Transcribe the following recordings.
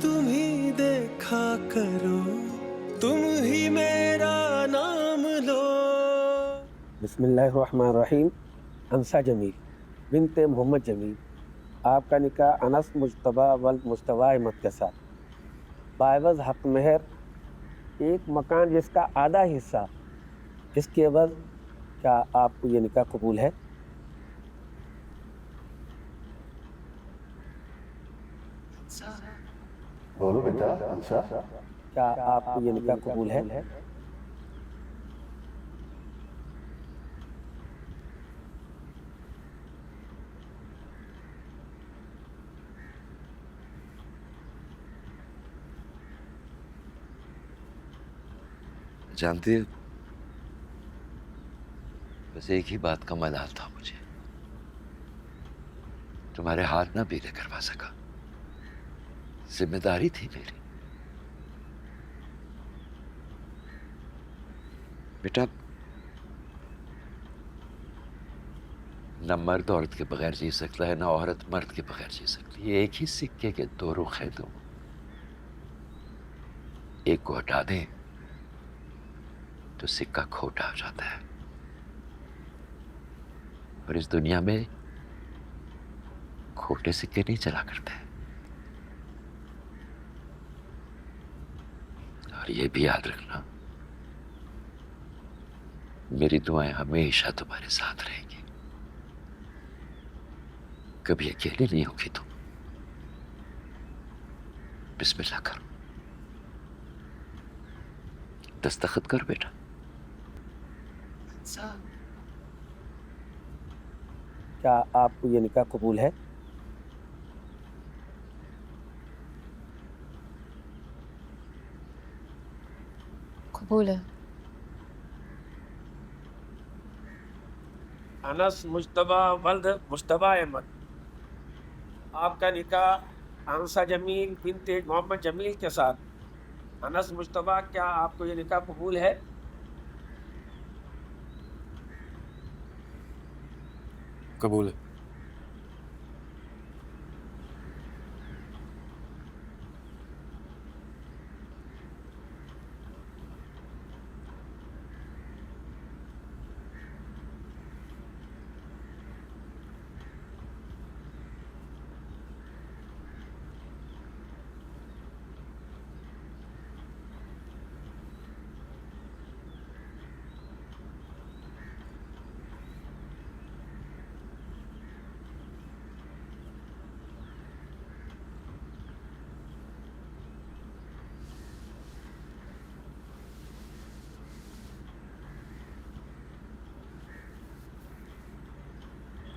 तुम ही देखा करो, तुम ही मेरा नाम लो। बिस्मिल्लाहिर्रहमानिर्रहीम। अंसा जमील बिनते मोहम्मद जमील, आपका निकाह अनस मुज्तबा वल मुज्तबा अहमद के साथ बाइवज़ हक मेहर, एक मकान जिसका आधा हिस्सा, इसके एवज़ क्या आपको ये निकाह कबूल है? बोलो बेटा अंसा। क्या आपको ये निकाह कबूल है? जानती है, बस एक ही बात का मलाल था मुझे, तुम्हारे हाथ ना पीले करवा सका। जिम्मेदारी थी मेरी। बेटा, न मर्द औरत के बगैर जी सकता है, न औरत मर्द के बगैर जी सकती है। एक ही सिक्के के दो रुख हैं तुम। एक को हटा दें तो सिक्का खोटा हो जाता है। और इस दुनिया में खोटे सिक्के नहीं चला करते। और ये भी याद रखना, मेरी दुआएं हमेशा तुम्हारे साथ रहेंगी। कभी अकेले नहीं होगी तुम। बिस्मिल्लाह करो, दस्तखत कर बेटा। क्या आपको ये निकाह कबूल है? कबूल है। अनस मुज्तबा वल्द मुज्तबा अहमद, आपका निकाह अंसा जमील बिनते मोहम्मद जमील के साथ। अनस मुज्तबा, क्या आपको ये निकाह कबूल है? कबूल है।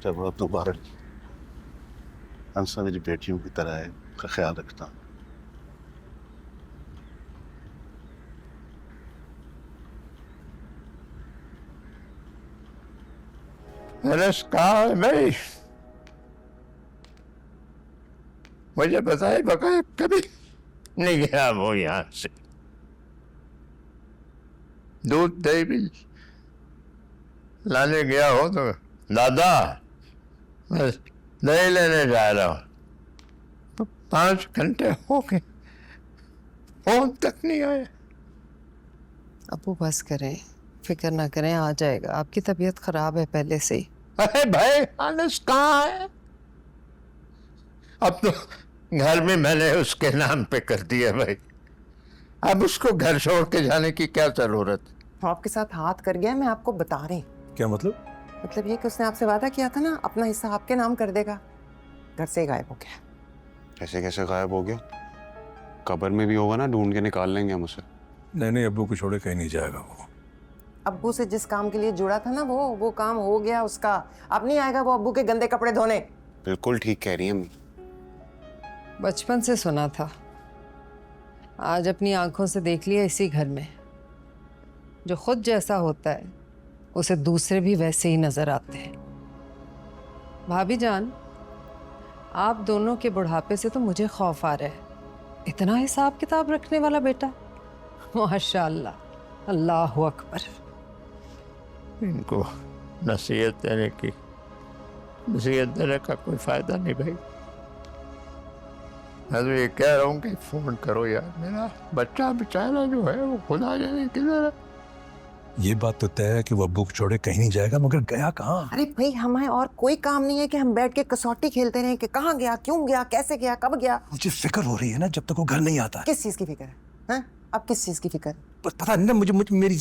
जब अब दोबारा अंसा मेरी बेटियों की तरह है, का ख्याल रखता। अनस कहाँ है भाई? मुझे बताए बकाया कभी नहीं गया वो यहाँ से। दूध दही भी लाने गया हो तो दादा बस दही लेने जा रहा हूँ, तो 5 घंटे हो गए, फोन तक नहीं आया। अबू बस करें, फिक्र ना करें, आ जाएगा। आपकी तबीयत खराब है पहले से ही। अरे भाई अनस कहाँ है? अब तो घर में मैंने उसके नाम पे कर दिया भाई, अब उसको घर छोड़ के जाने की क्या जरूरत? वो आपके साथ हाथ कर गया, मैं आपको बता रही। क्या मतलब? मतलब ये कि उसने आपसे वादा किया था ना, अपना हिस्सा आपके नाम कर देगा। घर से गायब हो गया। कैसे कैसे गायब हो गया? कब्र में भी होगा ना, ढूंढ के निकाल लेंगे हम उसे। नहीं, अब्बू को छोड़े कहीं नहीं जाएगा वो। अब्बू से जिस काम के लिए जुड़ा था ना, वो काम हो गया उसका। अब नहीं आएगा वो अब्बू के गंदे कपड़े धोने। बिल्कुल ठीक कह रही हैं। बचपन से सुना था, आज अपनी आंखों से देख लिया इसी घर में। जो खुद जैसा होता है उसे दूसरे भी वैसे ही नजर आते हैं। भाभी जान, आप दोनों के बुढ़ापे से तो मुझे खौफ आ रहा है। इतना हिसाब किताब रखने वाला बेटा, माशाअल्लाह, अल्लाहु अकबर। इनको नसीहत देने का कोई फायदा नहीं भाई। मैं तो ये कह रहा हूँ कि फोन करो यार, मेरा बच्चा बेचारा जो है वो खुदा जाने किधर है। ये बात तो तय है कि वो अब्बू को छोड़े कहीं नहीं जाएगा, मगर गया कहाँ? अरे भाई, हमें और कोई काम नहीं है कि हम बैठ के कसौटी खेलते रहे कि कहाँ गया, क्यों गया, कैसे गया, कब गया। मुझे फिक्र हो रही है ना जब तक वो घर नहीं आता। किस चीज की फिक्र है? हाँ? अब किस चीज की फिक्र है? पता नहीं ना, मुझे मेरी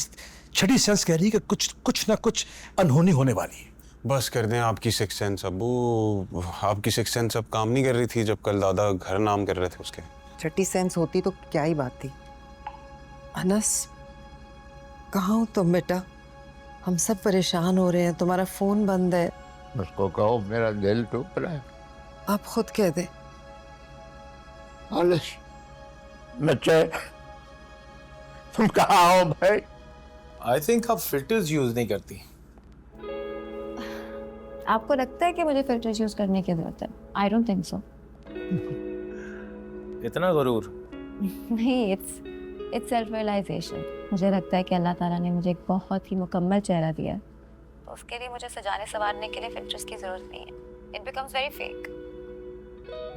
छठी सेंस कह रही है कि कुछ ना कुछ अनहोनी होने वाली है। बस कर दें आपकी सिक्स सेंस अब्बू। आपकी सिक्स सेंस अब काम नहीं कर रही थी जब कल दादा घर नाम कर रहे थे उसके। छठी सेंस होती तो क्या ही बात थी। अनस, कहाँ हो तुम बेटा? हम सब परेशान हो रहे हैं, तुम्हारा फोन बंद है। उसको कहो मेरा दिल टूट रहा है। आप खुद कह दे। आलिश, बच्चे तुम कहाँ हो भाई? आई थिंक आप फिल्टर्स यूज नहीं करती। आपको लगता है कि मुझे फिल्टर्स यूज करने की जरूरत है? I don't think so. इतना गरूर? नहीं, इट्स सेल्फ रियलाइजेशन। मुझे लगता है कि अल्लाह ताला ने मुझे एक बहुत ही मुकम्मल चेहरा दिया है, तो उसके लिए मुझे सजाने संवारने के लिए फिल्टर्स की जरूरत नहीं है। It becomes very fake.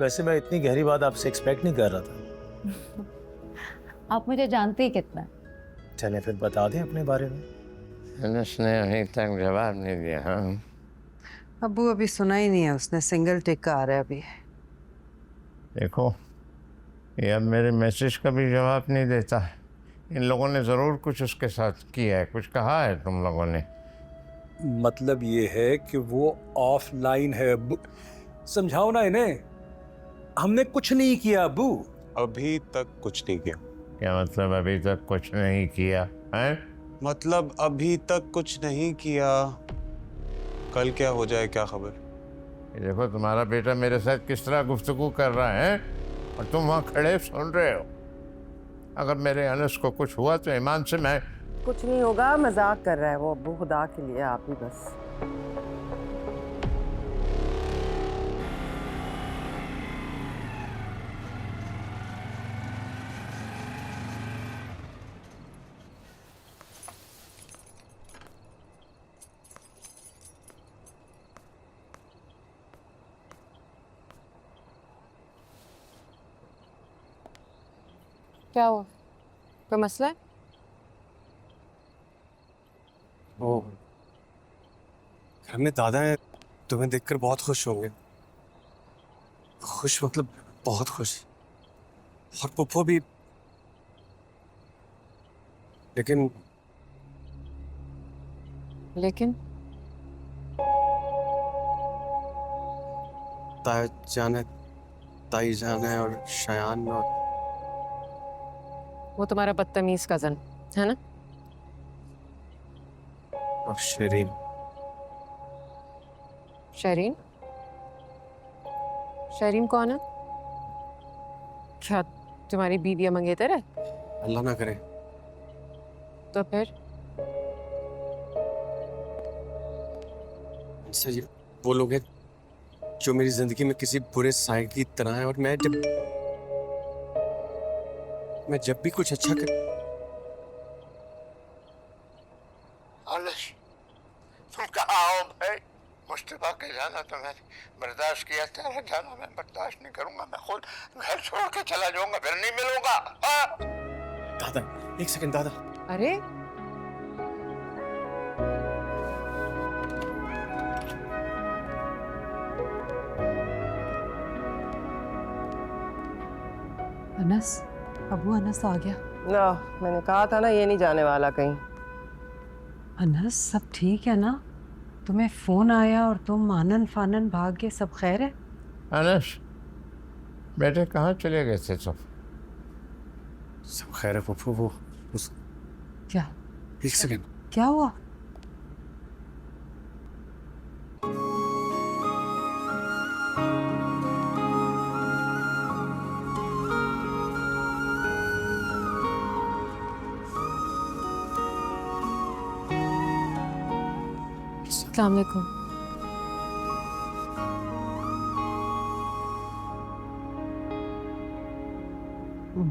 वैसे मैं इतनी गहरी बात आपसे एक्सपेक्ट नहीं कर रहा था। आप मुझे जानते ही कितना है। चलें फिर बता दें अपने बारे में। अनस ने अभी तक जवाब नहीं दिया। हाँ, अब्बू अभी सुना ही नहीं है उसने, सिंगल टिक का आ रहा है अभी। देखो ये अब मेरे मैसेज का भी जवाब नहीं देता है। इन लोगों ने ज़रूर कुछ उसके साथ किया है, कुछ कहा है तुम लोगों ने। मतलब ये है कि वो ऑफलाइन है अब्बू। समझाओ ना इन्हें, हमने कुछ नहीं किया अब्बू। अभी तक कुछ नहीं किया? क्या मतलब अभी तक कुछ नहीं किया है? मतलब अभी तक कुछ नहीं किया, कल क्या हो जाए क्या खबर। ये देखो तुम्हारा बेटा मेरे साथ किस तरह गुफ्तगू कर रहा है और तुम वहाँ खड़े सुन रहे हो। अगर मेरे अनस को कुछ हुआ तो ईमान से मैं। कुछ नहीं होगा, मजाक कर रहा है वो अब्बू, खुदा के लिए आप ही बस। क्या हुआ? कोई मसला है? ओ, घर में दादा है, तुम्हें देखकर बहुत खुश होंगे। खुश मतलब बहुत खुश। और पुप्पो भी। लेकिन ताया जान है, ताई जान है और शयान और वो तुम्हारा बदतमीज कजन है ना? शरीन। शरीन? शरीन कौन है? क्या तुम्हारी बीवी मंगेतर है? अल्लाह ना करे। तो फिर? सर, वो लोग हैं जो मेरी जिंदगी में किसी बुरे साइड की तरह है, और मैं जब भी कुछ अच्छा कर। आलिश, तुम कहाँ हो भाई? मुस्तफा के जाना तो मैंने बर्दाश्त किया, तेरा जाना मैं बर्दाश्त नहीं करूंगा। मैं खुद घर छोड़ के चला जाऊंगा, फिर नहीं मिलूंगा। दादा, एक सेकंड दादा। अरे अनस, अबू अनस आ गया। ना, मैंने कहा था ना ये नहीं जाने वाला कहीं। अनस, सब ठीक है ना? तुम्हें फोन आया और तुम आनन फानन भाग गए, सब खैर है? अनस बेटे कहाँ चले गए थे सब? सब खैर है पप्पू। वो उस क्या? एक सेकंड। क्या हुआ? अस्सलाम वालेकुम।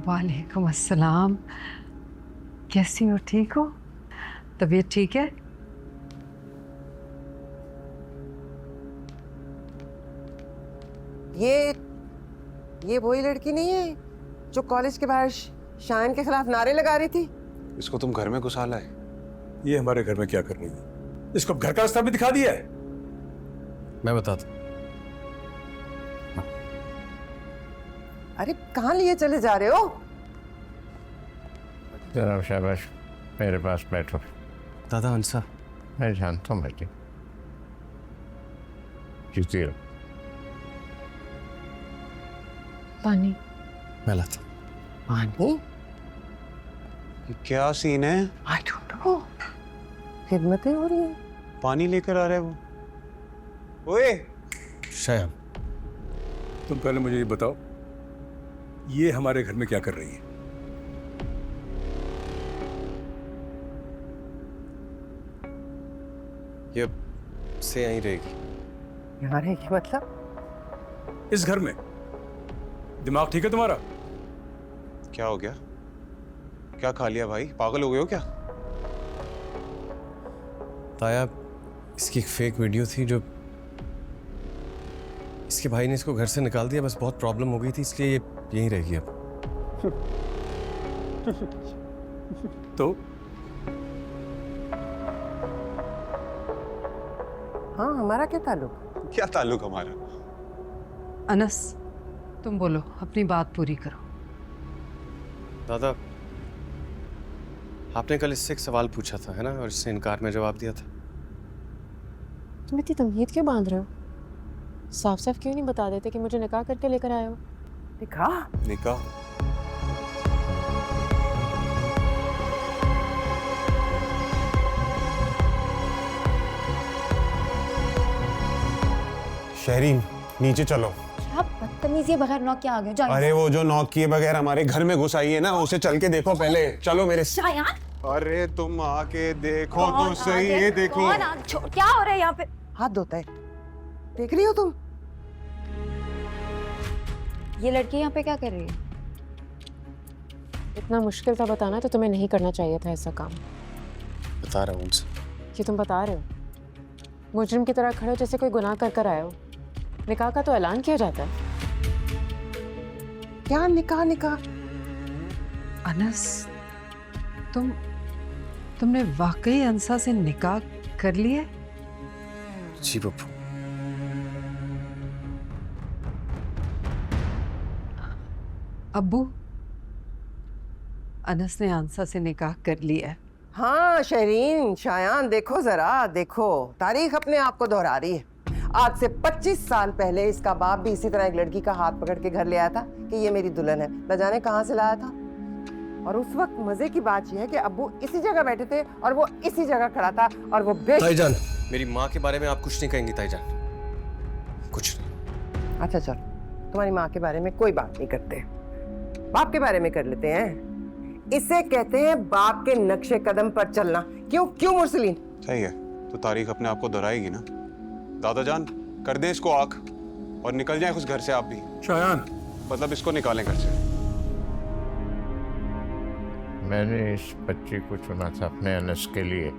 वालेकुम अस्सलाम। कैसी हो? ठीक हो? तबीयत ठीक है? ये वही लड़की नहीं है जो कॉलेज के बाहर शायन के खिलाफ नारे लगा रही थी? इसको तुम घर में घुसा लाए? ये हमारे घर में क्या कर रही है? इसको घर का रास्ता भी दिखा दिया है। मैं बताता। अरे कहाँ लिए चले जा रहे हो? जनाब शाबाश, मेरे पास बैठो। दादा अंसा, मैं जानता हूँ बेटी, जीती रहो। पानी। मैं लाता। पानी? ये क्या सीन है? I don't know. खिदमतें हो रही हैं। पानी लेकर आ रहे हैं वो। ओए शायन, तुम पहले मुझे ये बताओ, ये हमारे घर में क्या कर रही है? ये से यहीं रहेगी। यहाँ रहेगी मतलब? इस घर में? दिमाग ठीक है तुम्हारा? क्या हो गया? क्या खा लिया भाई? पागल हो गए हो क्या? ताया, इसकी एक फेक वीडियो थी जो इसके भाई ने इसको घर से निकाल दिया। बस बहुत प्रॉब्लम हो गई थी, इसलिए ये यहीं रहेगी अब। तो हाँ, हमारा क्या ताल्लुक? क्या ताल्लुक हमारा? अनस, तुम बोलो, अपनी बात पूरी करो। दादा, आपने कल इससे एक सवाल पूछा था, है ना? और इससे इनकार में जवाब दिया था। तुम इतनी तमहीद क्यों बांध रहे हो? साफ साफ क्यों नहीं बता देते कि मुझे निकाह करके लेकर आए हो? निकाह? निकाह? शहरीन, नीचे चलो। आप बदतमीजी बगैर नॉक क्या आ गए? जाओ। अरे वो जो नॉक किए बगैर हमारे घर में घुस आई है ना, उसे चल के देखो पहले। चलो मेरे। शायान, अरे तुम आके देखो तो सही, ये देखो। क्या हो रहा है यहाँ पे? हाथ धोता है, देख रही हो तुम? ये लड़की यहाँ पे क्या कर रही है? इतना मुश्किल था बताना, तो तुम्हें नहीं करना चाहिए था ऐसा काम। बता रहा हूँ उनसे। ये तुम बता रहे हो? मुजरिम की तरह खड़े हो जैसे कोई गुनाह कर कर आए हो। निकाह का तो ऐलान किया जाता है। क्या निकाह? निकाह? अनस, तुमने वाकई अंसा से निकाह कर लिया? जी बप्पू। अब्बू, अनस ने अंसा से निकाह कर लिया है। हाँ शहरीन, शायान, देखो जरा, देखो तारीख अपने आप को दोहरा रही है। आज से 25 साल पहले इसका बाप भी इसी तरह एक लड़की का हाथ पकड़ के घर ले आया था कि ये मेरी दुल्हन है। न जाने कहाँ से लाया था। और उस वक्त मजे की बात यह है कि अब्बू इसी जगह बैठे थे और वो इसी जगह खड़ा था और वो ताईजान, मेरी माँ के बारे में आप कुछ नहीं कहेंगी ताईजान, कुछ नहीं। अच्छा चल, तुम्हारी माँ के बारे में कोई बात नहीं करते, बाप के बारे में कर लेते हैं। इसे कहते हैं बाप के नक्शे कदम पर चलना। क्यों मुरसलीन? सही है, तो तारीख अपने आप को दोहराएगी ना। दादा जान, कर दें इसको आँख और निकल जाए उस घर से आप भी। शायान, मतलब इसको निकालें घर से। मैंने इस बच्ची को चुना था अपने अनस के लिए,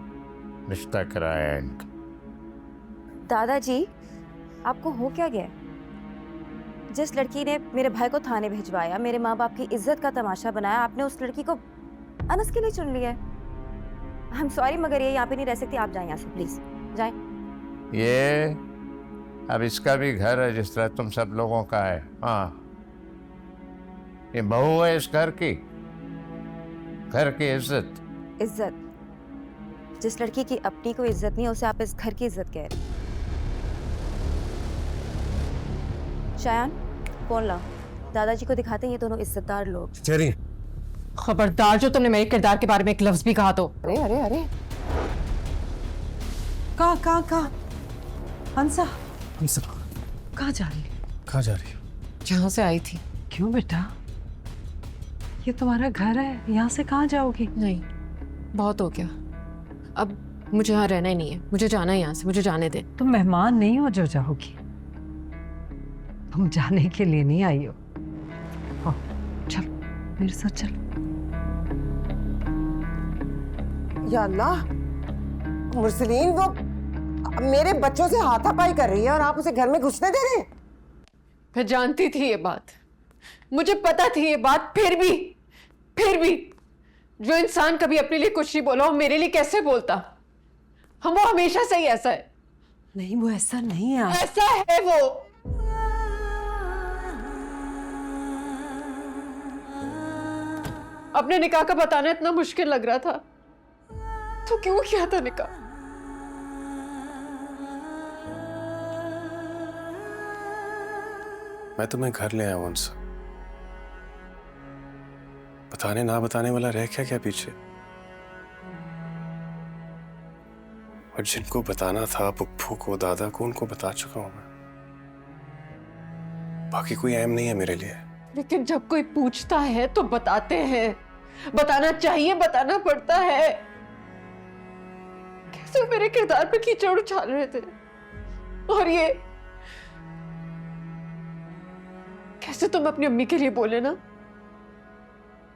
रिश्ता कराया है इनका। दादाजी, आपको हो क्या गया? जिस लड़की ने मेरे भाई को थाने भिजवाया, मेरे माँ बाप की इज्जत का तमाशा बनाया, आपने उस लड़की को अनस के लिए चुन लिया है। आई एम सॉरी, मगर ये यहाँ पे नहीं रह सकती। आप जाएं यहाँ से, प्लीज जाएं। ये अब इसका भी घर है जिस तरह तुम सब लोगों का है। हाँ, ये बहू है इस घर की, घर की इज्जत। इज्जत? जिस लड़की की अपनी को इज्जत नहीं है, उसे आप इस घर की इज्जत कह रहे हैं। शायान, फोन लाओ, दादाजी को दिखाते हैं ये दोनों इज्जतदार लोग। चेरी, खबरदार, जो तुमने मेरे किरदार के बारे में एक लफ्ज भी कहा तो। अरे अरे अरे, कहाँ अंसा, अंसा कहाँ जा रही है? कहाँ जा रही हो? जहाँ से आई थी। क्यों बेटा, ये तुम्हारा घर है, यहाँ से कहाँ जाओगी? नहीं, बहुत हो गया, अब मुझे यहाँ रहना ही नहीं है, मुझे जाना है यहाँ से, मुझे जाने दे। तुम मेहमान नहीं हो जो जाओगी, तुम जाने के लिए नहीं आई हो। चल मेरे साथ चल। या अल्लाह, मुरसलीन वो मेरे बच्चों से हाथापाई कर रही है और आप उसे घर में घुसने दे रहे हैं? मैं जानती थी ये बात, मुझे पता थी ये बात, फिर भी जो इंसान कभी अपने लिए कुछ नहीं बोला वो मेरे लिए कैसे बोलता? वो हमेशा से ही ऐसा है। नहीं, वो ऐसा नहीं है। ऐसा है वो। अपने निकाह का बताना इतना मुश्किल लग रहा था तो क्यों किया था निकाह? मैं तुम्हें घर ले आया हूं उनसे। बताने ना बताने वाला रह क्या पीछे। और जिनको बताना था, पुप्पू को, दादा को, उनको बता चुका हूं मैं। बाकी कोई अहम नहीं है मेरे लिए। लेकिन जब कोई पूछता है तो बताते हैं, बताना चाहिए, बताना पड़ता है। कैसे मेरे किरदार पे कीचड़ उछाल रहे थे, और ये कैसे तुम अपनी अम्मी के लिए बोले ना,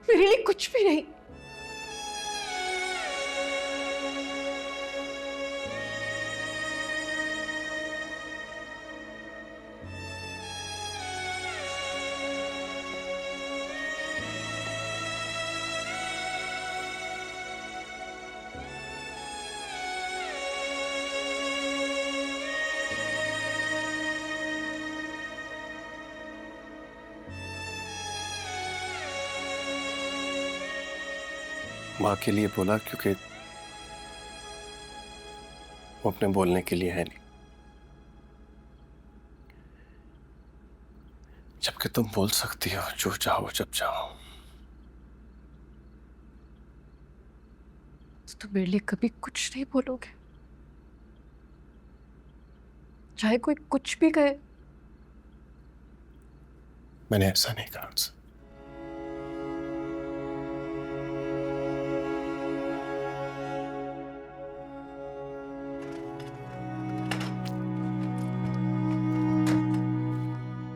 मेरे लिए कुछ भी नहीं। माँ के लिए बोला क्योंकि वो अपने बोलने के लिए है नहीं। जबकि तुम बोल सकती हो जो चाहो जब चाहो। तो मेरे लिए कभी कुछ नहीं बोलोगे? चाहे कोई कुछ भी कहे? मैंने ऐसा नहीं कहा उनसे।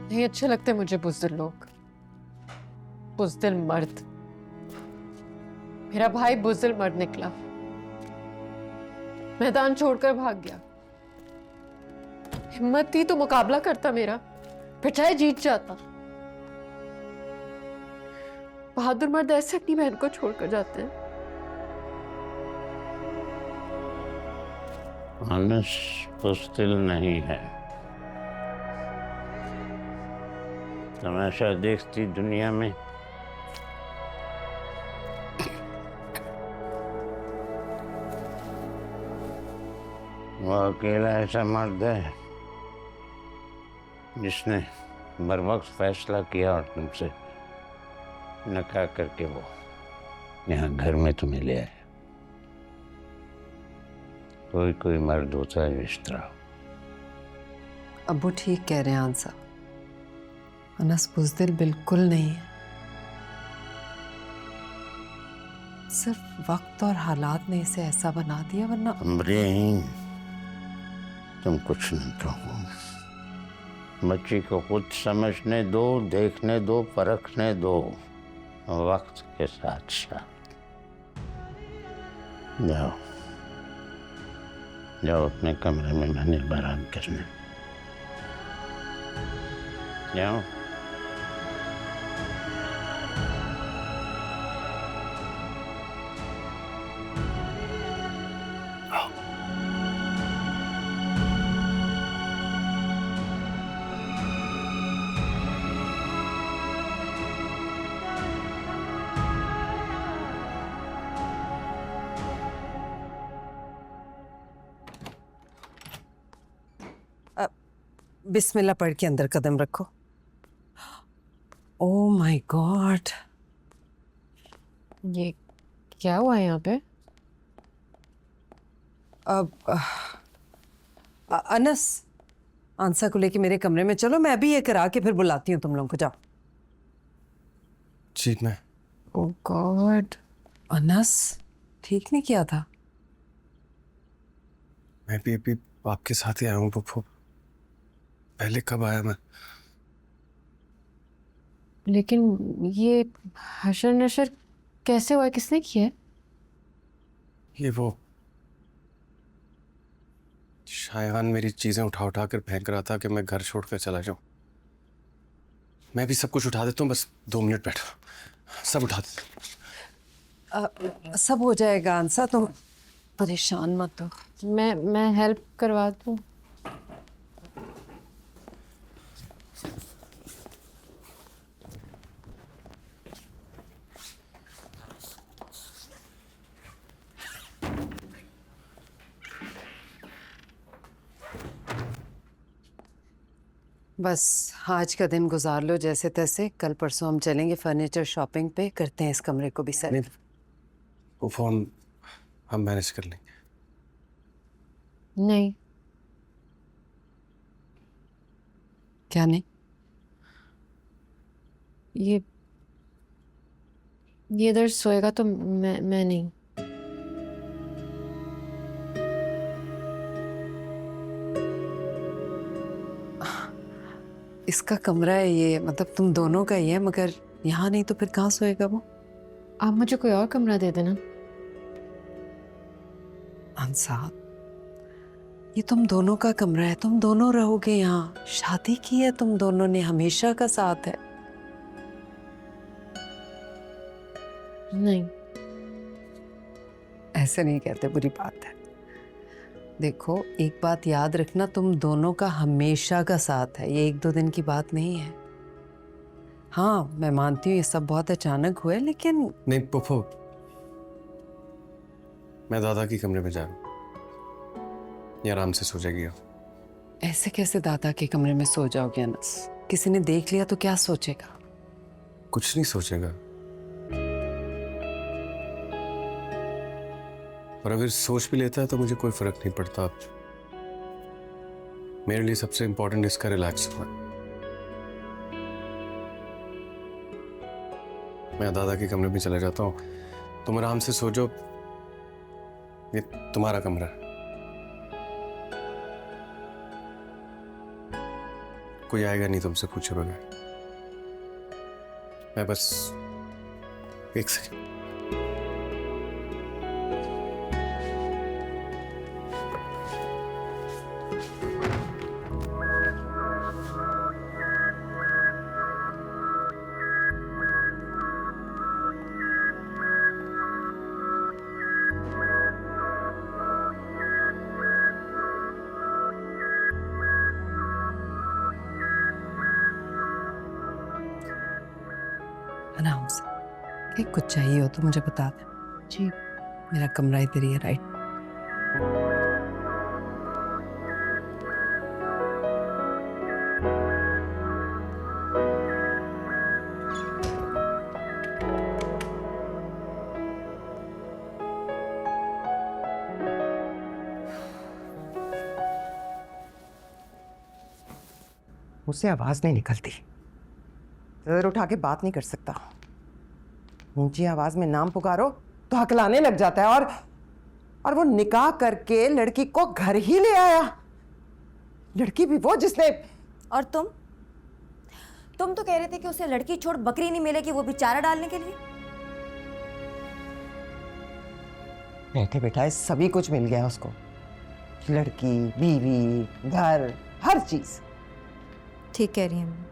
नहीं अच्छे लगते मुझे बुज़दिल लोग, बुज़दिल मर्द। मेरा भाई बुज़दिल मर्द निकला, मैदान छोड़कर भाग गया। हिम्मत थी तो मुकाबला करता मेरा, फिर चाहे जीत जाता। बहादुर मर्द ऐसे अपनी बहन को छोड़कर जाते हैं। अनस बुज़दिल नहीं है। तमाशा देखती दुनिया में वो अकेला ऐसा मर्द है जिसने बर वक्त फैसला किया और तुमसे निकाह करके वो यहाँ घर में तुम्हें ले आया। कोई मर्द होता है इस तरह। अब्बू ठीक कह रहे हैं आंसा, अनस बुज़दिल बिल्कुल नहीं है। सिर्फ वक्त और हालात ने इसे ऐसा बना दिया, वरना अमरीन तुम कुछ नहीं कहो। बच्ची को खुद समझने दो, देखने दो, परखने दो, वक्त के साथ साथ। जाओ जाओ अपने कमरे में मैंने बरात करने जाओ। बिस्मिल्लाह पढ़ के अंदर कदम रखो। ओह माय गॉड, ये क्या हुआ यहाँ पे? अब अनस, आंसा को लेके मेरे कमरे में चलो, मैं भी ये करा के फिर बुलाती हूँ तुम लोगों को। जाओ। जी मैं। ओह गॉड, अनस ठीक नहीं किया था। मैं भी अभी आपके साथ ही आया हूँ पुप्पू। पहले कब आया मैं? लेकिन ये हशर नशर कैसे हुआ, किसने किया? ये वो शायान मेरी चीजें उठा उठा कर फेंक रहा था कि मैं घर छोड़कर चला जाऊं। मैं भी सब कुछ उठा देता हूँ, बस 2 मिनट बैठो। सब उठा देता हूँ। सब हो जाएगा अंसा, तुम परेशान मत हो। मैं हेल्प करवा दूँ? बस आज का दिन गुजार लो जैसे तैसे, कल परसों हम चलेंगे फर्नीचर शॉपिंग पे, करते हैं इस कमरे को भी सेट। वो फोन हम मैनेज कर लेंगे। नहीं। क्या नहीं? ये इधर सोएगा तो मैं नहीं। इसका कमरा है ये, मतलब तुम दोनों का ही है, मगर यहाँ नहीं तो फिर कहाँ सोएगा वो? आप मुझे कोई और कमरा दे देना। अंसा, ये तुम दोनों का कमरा है, तुम दोनों रहोगे यहाँ, शादी की है तुम दोनों ने, हमेशा का साथ है। नहीं, ऐसे नहीं कहते, बुरी बात है। देखो एक बात याद रखना, तुम दोनों का हमेशा का साथ है, ये 1-2 दिन की बात नहीं है। हाँ मैं मानती हूँ ये सब बहुत अचानक हुआ है, लेकिन नहीं पुप्पो, मैं दादा के कमरे में जा रहा हूँ, ये आराम से सो जाएगी। ऐसे कैसे दादा के कमरे में सो जाओगे अनस? किसी ने देख लिया तो क्या सोचेगा? कुछ नहीं सोचेगा, और अगर सोच भी लेता है तो मुझे कोई फर्क नहीं पड़ता। मेरे लिए सबसे इंपॉर्टेंट इसका रिलैक्स होना। मैं दादा के कमरे में चला जाता हूँ, तुम आराम से सो जाओ, ये तुम्हारा कमरा है। कोई आएगा नहीं तुमसे पूछे बगैर। मैं बस 1 सेकंड। आराम से, कि कुछ चाहिए हो तो मुझे बता दे। जी। मेरा कमरा इधर ही है, राइट? मुझसे आवाज नहीं निकलती, सर उठा के बात नहीं कर सकता। ऊंची आवाज में नाम पुकारो तो हकलाने लग जाता है, और वो निकाह करके लड़की को घर ही ले आया। लड़की भी वो जिसने। और तुम तो कह रहे थे कि उसे लड़की छोड़ बकरी नहीं मिलेगी, वो भी चारा डालने के लिए। बैठे बैठाए सभी कुछ मिल गया उसको, लड़की, बीवी, घर, हर चीज। ठीक कह रही हैं,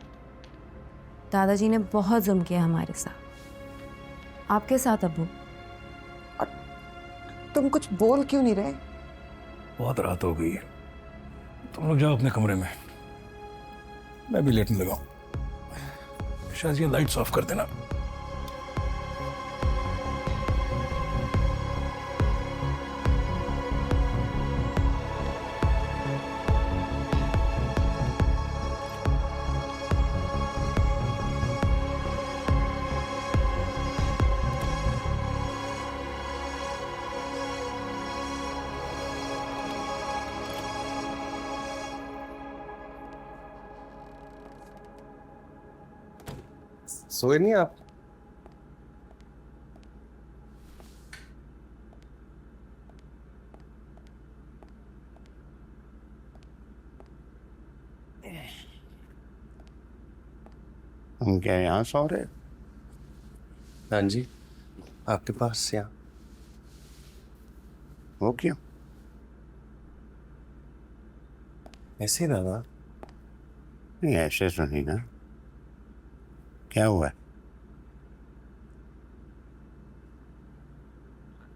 दादाजी ने बहुत जुल्म किया हमारे साथ, आपके साथ अब्बू। और तुम कुछ बोल क्यों नहीं रहे? बहुत रात हो गई है, तुम लोग जाओ अपने कमरे में, मैं भी लेटने लगा हूँ। शायद ये लाइट्स ऑफ कर देना। सोए नहीं आप? हम क्या यहाँ सो रहे? हाँ जी, आपके पास यहाँ। वो क्यों? ऐसे ही दादा। नहीं ऐसे तो नहीं ना, क्या हुआ?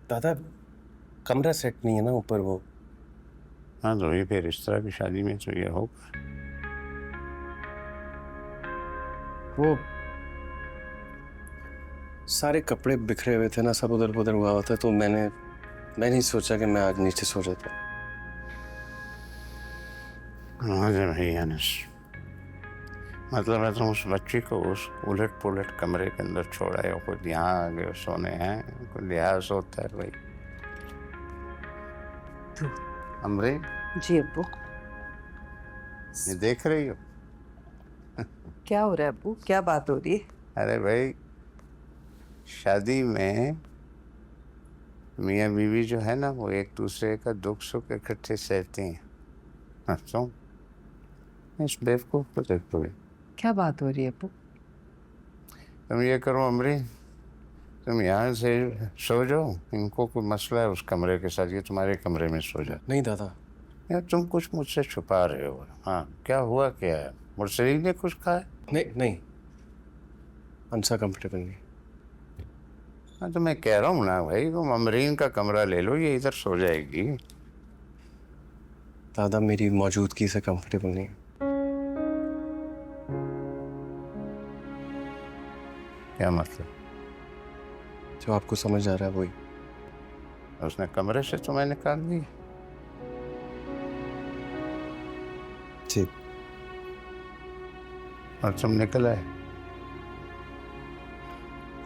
दादा कमरा सेट नहीं है ना ऊपर वो। हाँ तो ये फिर इस तरह की शादी में तो ये होगा। वो सारे कपड़े बिखरे हुए थे ना, सब उधर उधर हुआ होता, तो मैंने नहीं सोचा कि मैं आज नीचे सो जाता। भाई अनस, मतलब है तुम उस बच्ची को उस उलट पुलट कमरे के अंदर छोड़ा हो, खुद यहाँ आ गए सोने हैं, कोई लिहाज होता है भाई। अमरे जी अब्बू। ये देख रही हो? क्या हो रहा है अब्बू, क्या बात हो रही है? अरे भाई, शादी में मियाँ बीवी जो है ना, वो एक दूसरे का दुख सुख इकट्ठे सहते हैं। हाँ तो इस बेवकूफ को देखो। क्या बात हो रही है अब्बू? तुम ये करो अमरी, तुम यहाँ से सो जाओ, इनको कोई मसला है उस कमरे के साथ, ये तुम्हारे कमरे में सो जाओ। नहीं दादा। यार तुम कुछ मुझसे छुपा रहे हो। हाँ क्या हुआ, क्या है? मुर्सली ने कुछ कहा है? नहीं अंसा कंफर्टेबल नहीं। हाँ तो मैं कह रहा हूँ ना भाई, तुम अमरीन का कमरा ले लो, ये इधर सो जाएगी। दादा मेरी मौजूदगी से कंफर्टेबल नहीं। क्या मतलब? जो आपको समझ आ रहा है वही। उसने कमरे से तुम्हें निकाल दी? जी। और तुम निकल आए?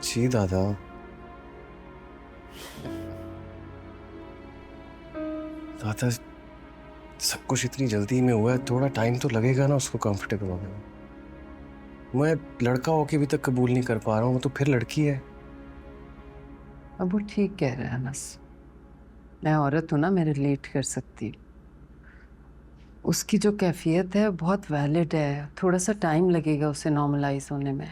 जी दादा। दादा सब कुछ इतनी जल्दी में हुआ है, थोड़ा टाइम तो लगेगा ना उसको कंफर्टेबल होने में। मैं लड़का होके अभी तक कबूल नहीं कर पा रहा हूँ, वो तो फिर लड़की है। अब वो ठीक कह रहा है अनस, मैं औरत हूँ ना, मैं रिलेट कर सकती हूँ। उसकी जो कैफियत है बहुत वैलिड है, थोड़ा सा टाइम लगेगा उसे नॉर्मलाइज होने में।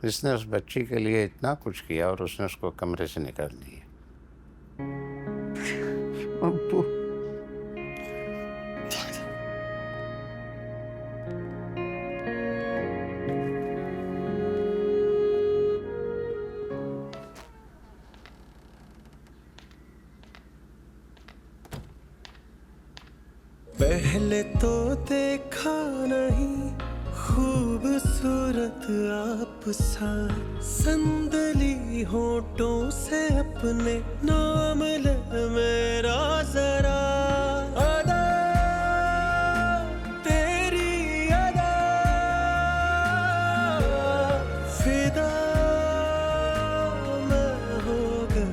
इसने उस बच्ची के लिए इतना कुछ किया और उसने उसको कमरे से निकाल दिया। अब्बू पहले तो देखा नहीं खूबसूरत आप सा, संदली होठों से अपने नाम ले मेरा जरा। अदा तेरी अदा फिदा मैं हो गया।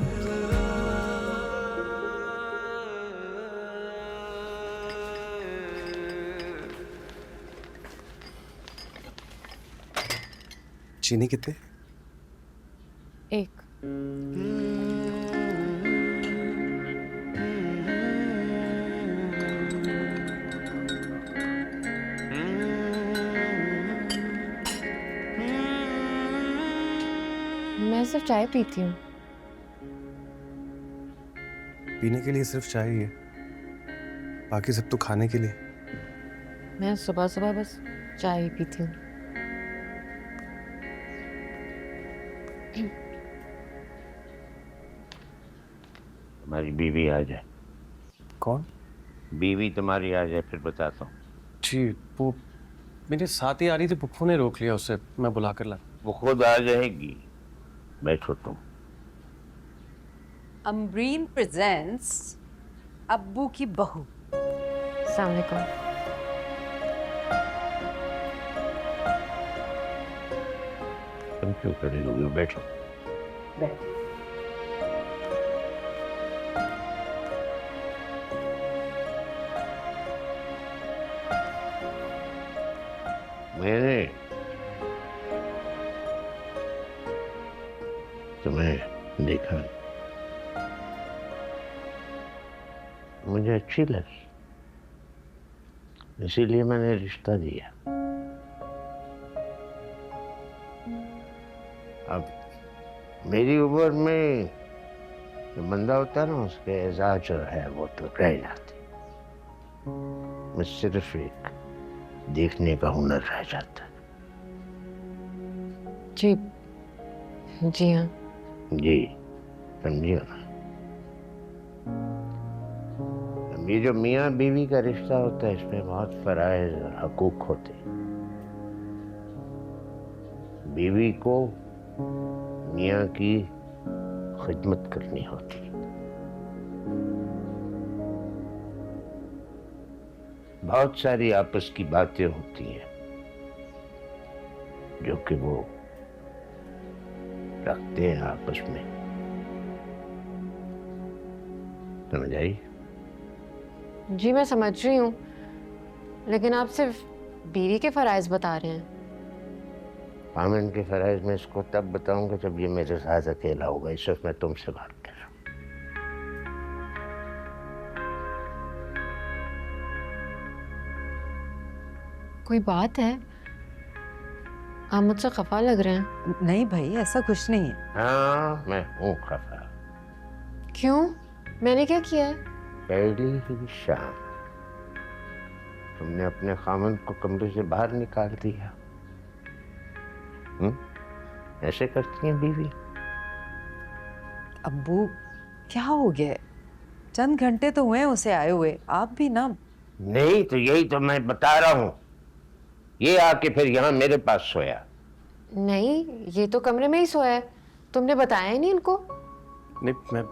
चीनी कितने? एक। मैं सिर्फ चाय पीती हूँ। पीने के लिए सिर्फ चाय ही है, बाकी सब तो खाने के लिए। मैं सुबह सुबह बस चाय ही पीती हूँ। तुम्हारी बीवी आ जाए। कौन? बीवी तुम्हारी आ जाए फिर बताता हूँ। जी वो मेरे साथ ही आ रही थी, पुप्पू ने रोक लिया उसे, मैं बुला कर ला। वो खुद आ जाएगी, बैठो तुम। अमरीन प्रेजेंट्स अब्बू की बहू। अस्सलाम वालेकुम। तुम क्यों खड़े हो गए? बैठो। मैंने तुम्हें देखा, मुझे अच्छी लगी, इसीलिए मैंने रिश्ता दिया। अब मेरी उम्र में जो बंदा होता है ना, उसके एजाज जो है वो तो रह जाती, मैं सिर्फ एक देखने का हुनर रह जाता है। जी जी हाँ। जी समझिए ना, ये जो मियाँ बीवी का रिश्ता होता है इसमें बहुत फराइज और हकूक होते हैं। बीवी को मियाँ की खिदमत करनी होती है। बहुत सारी आपस की बातें होती हैं जो कि वो रखते हैं आपस में, समझ आई? जी मैं समझ रही हूँ, लेकिन आप सिर्फ बीवी के फराइज बता रहे हैं। आमिन के फराइज में इसको तब बताऊंगा जब ये मेरे साथ अकेला होगा। इस वक्त मैं तुमसे बात कर रहा हूँ। कोई बात है? आप मुझसे खफा लग रहे हैं। नहीं भाई, ऐसा कुछ नहीं है। हाँ मैं हूँ खफा। क्यों? मैंने क्या किया है? पहली ही शाम तुमने अपने खामन को कमरे से बाहर निकाल दिया। ऐसे करती हैं बीवी? अब्बू क्या हो गया? चंद घंटे तो हुए उसे आए हुए, आप भी ना। नहीं तो यही तो मैं बता रहा हूँ, ये आके फिर यहाँ मेरे पास सोया। नहीं, ये तो कमरे में ही सोया है। तुमने बताया ही नहीं इनको? नहीं मैं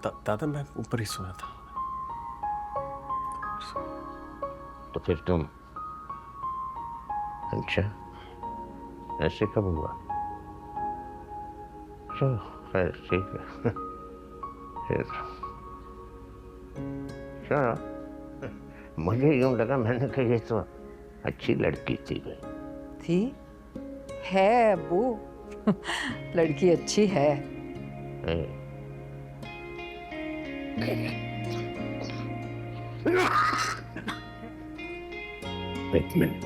दादा मैं ऊपर ही सोया था। तो फिर तुम, अच्छा ऐसे कब हुआ? चलो खैर ठीक है। फिर चलो, मुझे यूं लगा, मैंने कहा ये तो अच्छी लड़की थी। है अब्बू। लड़की अच्छी है। एक मिनट।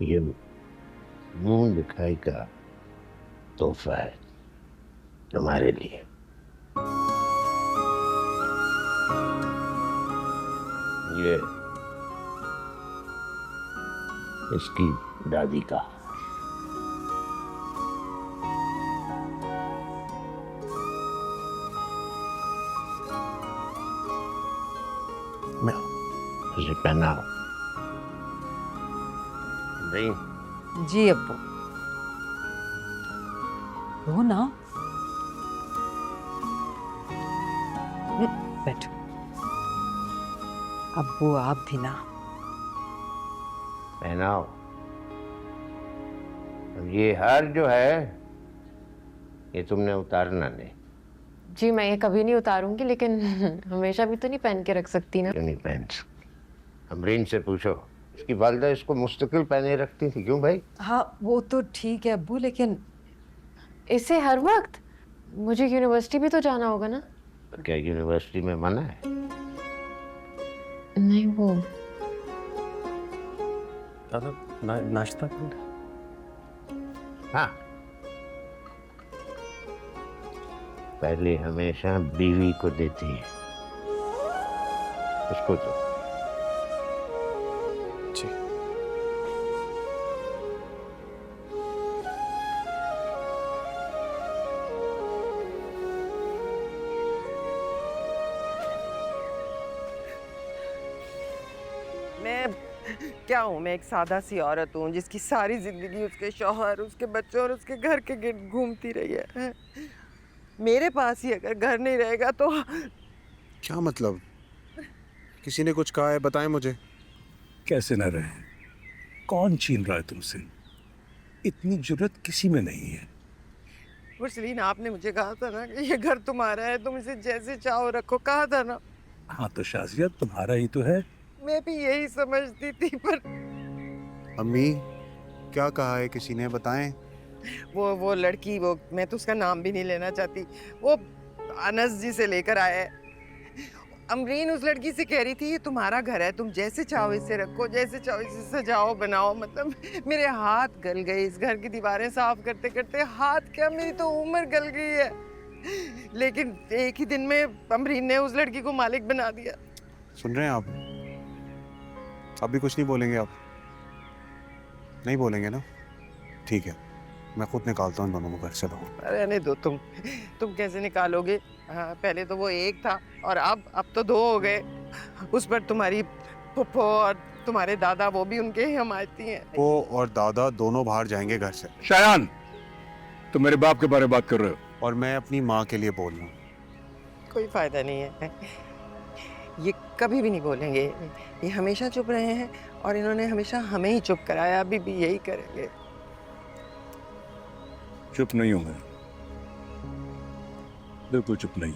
ये मुंह दिखाई का तोहफा है तुम्हारे लिए। ये इसकी दादी का। मैं उसे पहनाओ। जी अब्बू। रो ना, बैठो। अब्बू आप भी ना। पहनाओ। अब ये हार जो है ये तुमने उतारना नहीं। जी मैं ये कभी नहीं उतारूंगी, लेकिन हमेशा भी तो नहीं पहन के रख सकती ना। क्यों नहीं पहन सकती? अमरीन से पूछो, इसकी वालिदा इसको मुस्तकिल पहने रखती थी। क्यों भाई? हाँ वो तो ठीक है अब्बू, लेकिन इसे हर वक्त? मुझे यूनिवर्सिटी भी तो जाना होगा ना। क्या यूनिवर्सिटी में मना है? नहीं वो दादा नाश्ता कर। हाँ पहले हमेशा बीवी को देती है, उसको तो। जी मैं क्या हूँ? मैं एक सादा सी औरत हूँ जिसकी सारी जिंदगी उसके शौहर, उसके बच्चों और उसके घर के गिर्द घूमती रही है। मेरे पास ही अगर घर नहीं रहेगा तो। क्या मतलब? किसी ने कुछ कहा है? बताएं मुझे। कैसे न रहे? कौन छीन रहा है तुमसे? इतनी जुर्रत किसी में नहीं है। मुरसलीन आपने मुझे कहा था ना कि ये घर तुम्हारा है, तुम इसे जैसे चाहो रखो, कहा था ना। हाँ तो शाजिया तुम्हारा ही तो है। मैं भी यही समझती थी, पर अम्मी क्या कहा है किसी ने? बताएं। वो लड़की, वो मैं तो उसका नाम भी नहीं लेना चाहती, वो अनस जी से लेकर आया है। अमरीन उस लड़की से कह रही थी ये तुम्हारा घर है, तुम जैसे चाहो इसे रखो, जैसे चाहो इसे सजाओ बनाओ। मतलब मेरे हाथ गल गए इस घर की दीवारें साफ करते करते। हाथ क्या, मेरी तो उम्र गल गई है। लेकिन एक ही दिन में अमरीन ने उस लड़की को मालिक बना दिया। सुन रहे हैं आप? अभी कुछ नहीं बोलेंगे आप? नहीं बोलेंगे ना? ठीक है, मैं खुद निकालता हूँ इन दोनों को घर से बाहर। अरे नहीं दो तुम कैसे निकालोगे? हाँ, पहले तो वो एक था और अब तो दो हो गए। उस पर तुम्हारी फुफ्फो और तुम्हारे दादा, वो भी उनके ही हमायती हैं। वो और दादा दोनों बाहर जाएंगे घर से। शायान, तुम मेरे बाप के बारे में बात कर रहे हो? और मैं अपनी माँ के लिए बोल रहा हूँ। कोई फायदा नहीं है, ये कभी भी नहीं बोलेंगे। ये हमेशा चुप रहे हैं और इन्होंने हमेशा हमें ही चुप कराया, अभी भी यही करेंगे। चुप नहीं हूं मैं, बिल्कुल चुप नहीं।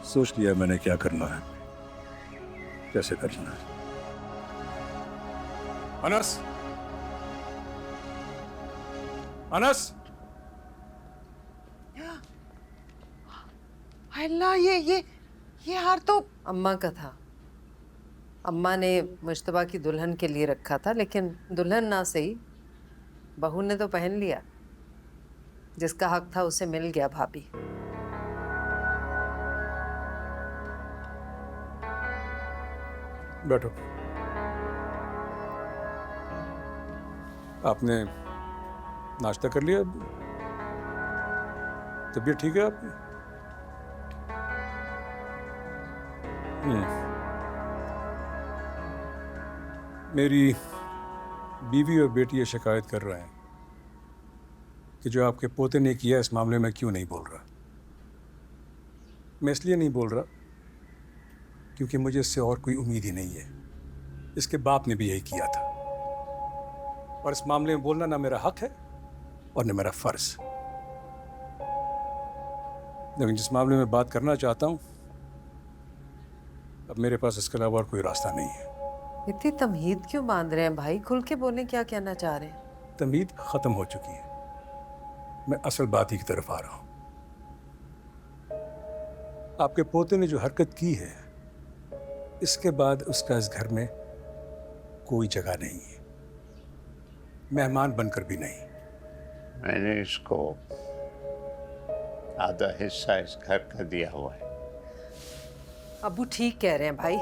सोच लिया मैंने क्या करना है, कैसे करना है। अनस, अनस, अल्लाह, ये हार तो अम्मा का था। अम्मा ने मुश्तबा की दुल्हन के लिए रखा था, लेकिन दुल्हन ना सही, बहू ने तो पहन लिया। जिसका हक था उसे मिल गया भाभी। बैठो। आपने नाश्ता कर लिया? तबीयत ठीक है आपकी? मेरी बीवी और बेटी ये शिकायत कर रहे हैं कि जो आपके पोते ने किया, इस मामले में क्यों नहीं बोल रहा। मैं इसलिए नहीं बोल रहा क्योंकि मुझे इससे और कोई उम्मीद ही नहीं है। इसके बाप ने भी यही किया था और इस मामले में बोलना ना मेरा हक है और न मेरा फर्ज। लेकिन जिस मामले में बात करना चाहता हूं, अब मेरे पास इसके अलावा और कोई रास्ता नहीं है। इतनी तमहीद क्यों बांध रहे हैं भाई? खुल के बोलें, क्या कहना चाह रहे हैं? तमहीद खत्म हो चुकी है, मैं असल बात ही की तरफ आ रहा हूं। आपके पोते ने जो हरकत की है, इसके बाद उसका इस घर में कोई जगह नहीं है, मेहमान बनकर भी नहीं। मैंने इसको आधा हिस्सा इस घर का दिया हुआ है। अबू ठीक कह रहे हैं भाई,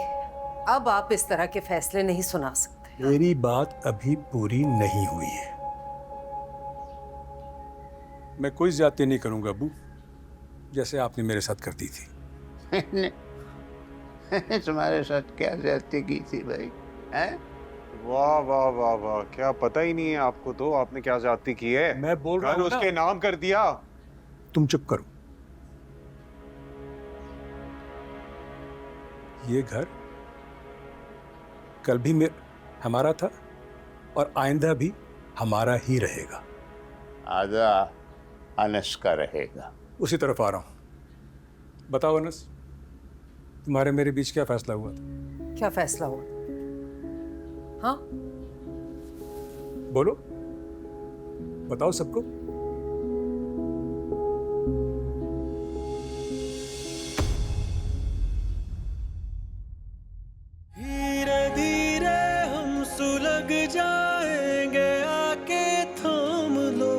अब आप इस तरह के फैसले नहीं सुना सकते। मेरी बात अभी पूरी नहीं हुई है। मैं कोई ज्यादती नहीं करूंगा अबू, जैसे आपने मेरे साथ करती थी। तुम्हारे साथ क्या ज्यादती की थी भाई? हैं? वाह वाह वाह वाह, क्या पता ही नहीं है आपको तो आपने क्या ज्यादती की है। मैं बोल रहा हूं उसके नाम कर दिया। तुम चुप करो। ये घर कल भी हमारा था और आइंदा भी हमारा ही रहेगा। आधा अनस का रहेगा। उसी तरफ आ रहा हूं। बताओ अनस, तुम्हारे मेरे बीच क्या फैसला हुआ था? क्या फैसला हुआ? हाँ बोलो, बताओ सबको। धीरे धीरे हम सुलग जाएंगे, आके थाम लो,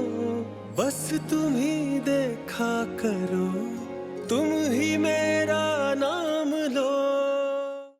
बस तुम ही देखा करो, तुम ही मेरे